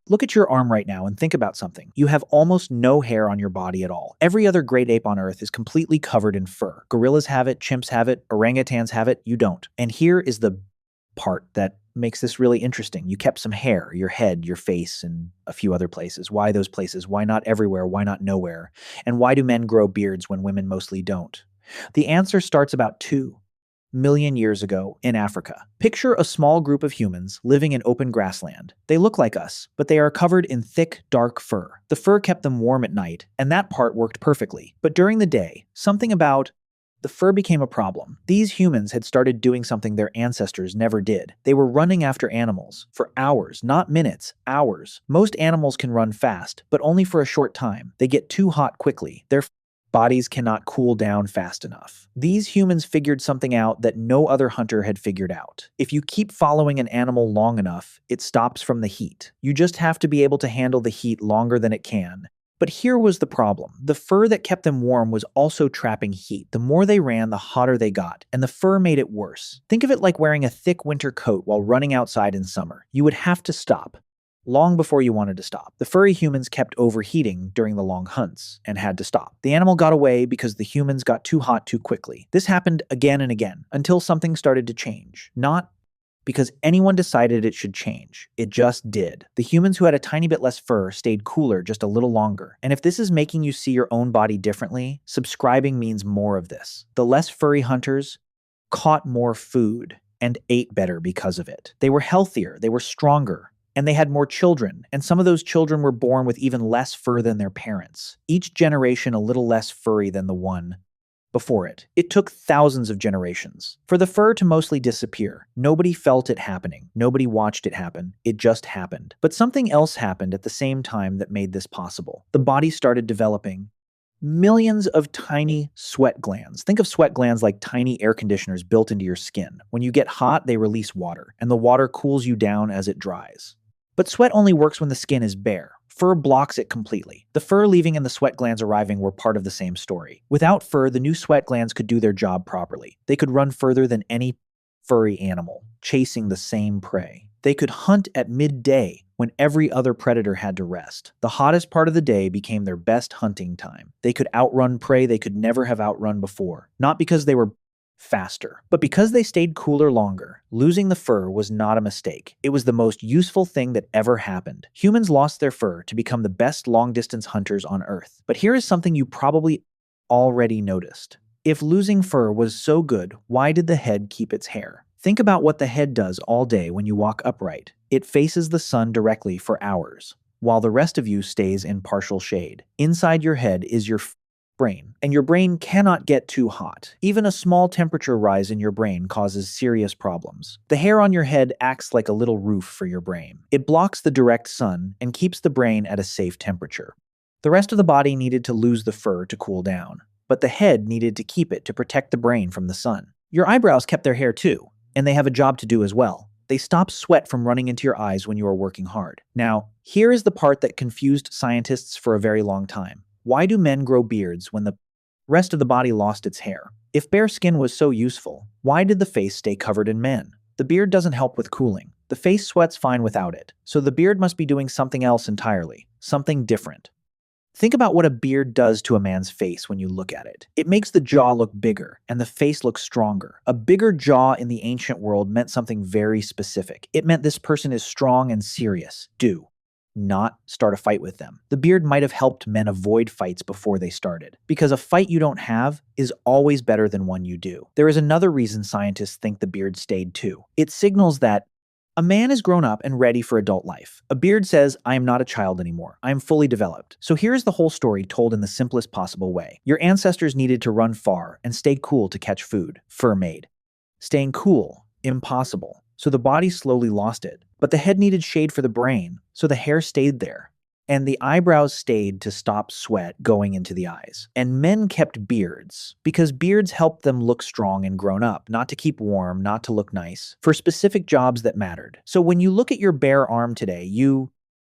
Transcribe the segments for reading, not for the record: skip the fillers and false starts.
Look at your arm right now and think about something. You have almost no hair on your body at all. Every other great ape on Earth is completely covered in fur. Gorillas have it, chimps have it, orangutans have it, you don't. And here is the part that makes this really interesting. You kept some hair, your head, your face, and a few other places. Why those places? Why not everywhere? Why not nowhere? And why do men grow beards when women mostly don't? The answer starts about 2 million years ago in Africa. Picture a small group of humans living in open grassland. They look like us, but they are covered in thick, dark fur. The fur kept them warm at night, and that part worked perfectly. But during the day, something about the fur became a problem. These humans had started doing something their ancestors never did. They were running after animals for hours, not minutes, hours. Most animals can run fast, but only for a short time. They get too hot quickly. Their bodies cannot cool down fast enough. These humans figured something out that no other hunter had figured out. If you keep following an animal long enough, it stops from the heat. You just have to be able to handle the heat longer than it can. But here was the problem. The fur that kept them warm was also trapping heat. The more they ran, the hotter they got, and the fur made it worse. Think of it like wearing a thick winter coat while running outside in summer. You would have to stop long before you wanted to stop. The furry humans kept overheating during the long hunts and had to stop. The animal got away because the humans got too hot too quickly. This happened again and again until something started to change. Not because anyone decided it should change. It just did. The humans who had a tiny bit less fur stayed cooler just a little longer. And if this is making you see your own body differently, subscribing means more of this. The less furry hunters caught more food and ate better because of it. They were healthier, they were stronger, and they had more children, and some of those children were born with even less fur than their parents. Each generation a little less furry than the one before it. It took thousands of generations for the fur to mostly disappear. Nobody felt it happening. Nobody watched it happen. It just happened. But something else happened at the same time that made this possible. The body started developing millions of tiny sweat glands. Think of sweat glands like tiny air conditioners built into your skin. When you get hot, they release water, and the water cools you down as it dries. But sweat only works when the skin is bare. Fur blocks it completely. The fur leaving and the sweat glands arriving were part of the same story. Without fur, the new sweat glands could do their job properly. They could run further than any furry animal, chasing the same prey. They could hunt at midday when every other predator had to rest. The hottest part of the day became their best hunting time. They could outrun prey they could never have outrun before, not because they were faster, but because they stayed cooler longer. Losing the fur was not a mistake. It was the most useful thing that ever happened. Humans lost their fur to become the best long-distance hunters on Earth. But here is something you probably already noticed. If losing fur was so good, why did the head keep its hair? Think about what the head does all day when you walk upright. It faces the sun directly for hours, while the rest of you stays in partial shade. Inside your head is your brain, and your brain cannot get too hot. Even a small temperature rise in your brain causes serious problems. The hair on your head acts like a little roof for your brain. It blocks the direct sun and keeps the brain at a safe temperature. The rest of the body needed to lose the fur to cool down, but the head needed to keep it to protect the brain from the sun. Your eyebrows kept their hair too, and they have a job to do as well. They stop sweat from running into your eyes when you are working hard. Now, here is the part that confused scientists for a very long time. Why do men grow beards when the rest of the body lost its hair? If bare skin was so useful, why did the face stay covered in men? The beard doesn't help with cooling. The face sweats fine without it, so the beard must be doing something else entirely, something different. Think about what a beard does to a man's face when you look at it. It makes the jaw look bigger and the face look stronger. A bigger jaw in the ancient world meant something very specific. It meant this person is strong and serious. Do not start a fight with them. The beard might have helped men avoid fights before they started, because a fight you don't have is always better than one you do. There is another reason scientists think the beard stayed too. It signals that a man is grown up and ready for adult life. A beard says, I am not a child anymore. I am fully developed. So here's the whole story told in the simplest possible way. Your ancestors needed to run far and stay cool to catch food. Fur made. Staying cool, impossible. So the body slowly lost it. But the head needed shade for the brain, so the hair stayed there. And the eyebrows stayed to stop sweat going into the eyes. And men kept beards, because beards helped them look strong and grown up, not to keep warm, not to look nice, for specific jobs that mattered. So when you look at your bare arm today, you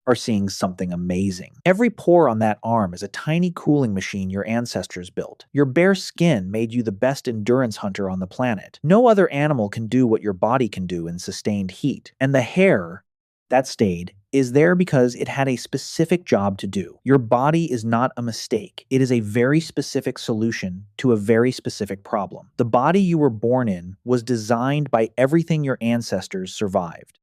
are seeing something amazing. Every pore on that arm is a tiny cooling machine your ancestors built. Your bare skin made you the best endurance hunter on the planet. No other animal can do what your body can do in sustained heat. And the hair that stayed is there because it had a specific job to do. Your body is not a mistake. It is a very specific solution to a very specific problem. The body you were born in was designed by everything your ancestors survived.